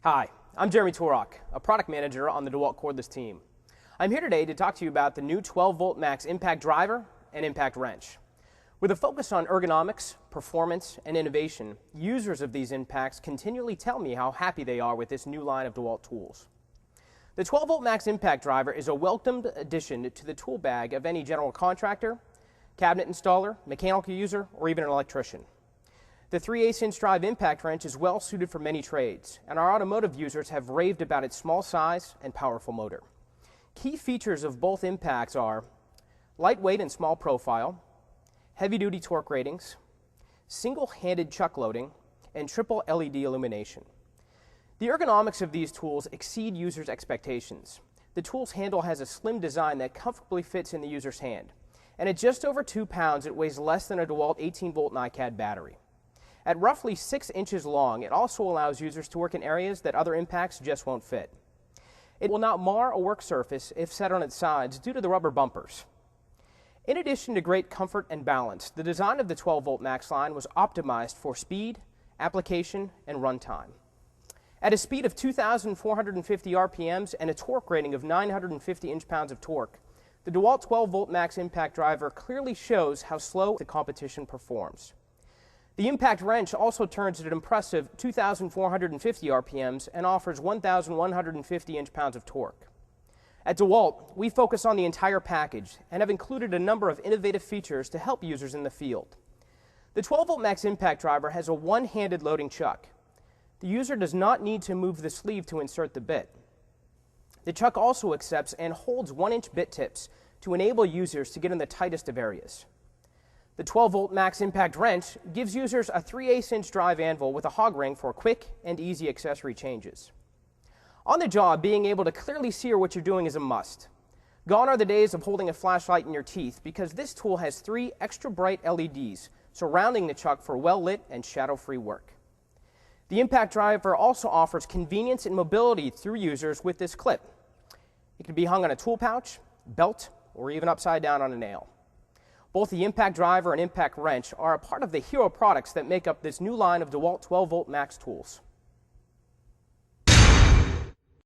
Hi, I'm Jeremy Torok, a product manager on the DEWALT cordless team. I'm here today to talk to you about the new 12-volt max impact driver and impact wrench. With a focus on ergonomics, performance, and innovation, users of these impacts continually tell me how happy they are with this new line of DEWALT tools. The 12-volt max impact driver is a welcomed addition to the tool bag of any general contractor, cabinet installer, mechanical user, or even an electrician. The 3/8" drive impact wrench is well suited for many trades, and our automotive users have raved about its small size and powerful motor. Key features of both impacts are lightweight and small profile, heavy-duty torque ratings, single-handed chuck loading, and triple LED illumination. The ergonomics of these tools exceed users' expectations. The tool's handle has a slim design that comfortably fits in the user's hand, and at just over 2 pounds, it weighs less than a DEWALT 18-volt NiCad battery. At roughly 6 inches long, it also allows users to work in areas that other impacts just won't fit. It will not mar a work surface if set on its sides due to the rubber bumpers. In addition to great comfort and balance, the design of the 12-volt max line was optimized for speed, application, and runtime. At a speed of 2,450 RPMs and a torque rating of 950 inch-pounds of torque, the DEWALT 12-volt max impact driver clearly shows how slow the competition performs. The impact wrench also turns at an impressive 2,450 RPMs and offers 1,150 inch-pounds of torque. At DEWALT, we focus on the entire package and have included a number of innovative features to help users in the field. The 12-volt max impact driver has a one-handed loading chuck. The user does not need to move the sleeve to insert the bit. The chuck also accepts and holds 1-inch bit tips to enable users to get in the tightest of areas. The 12-volt max impact wrench gives users a 3/8" drive anvil with a hog ring for quick and easy accessory changes. On the job, being able to clearly see what you're doing is a must. Gone are the days of holding a flashlight in your teeth because this tool has 3 extra bright LEDs surrounding the chuck for well-lit and shadow-free work. The impact driver also offers convenience and mobility through users with this clip. It can be hung on a tool pouch, belt, or even upside down on a nail. Both the impact driver and impact wrench are a part of the hero products that make up this new line of DEWALT 12-volt max tools.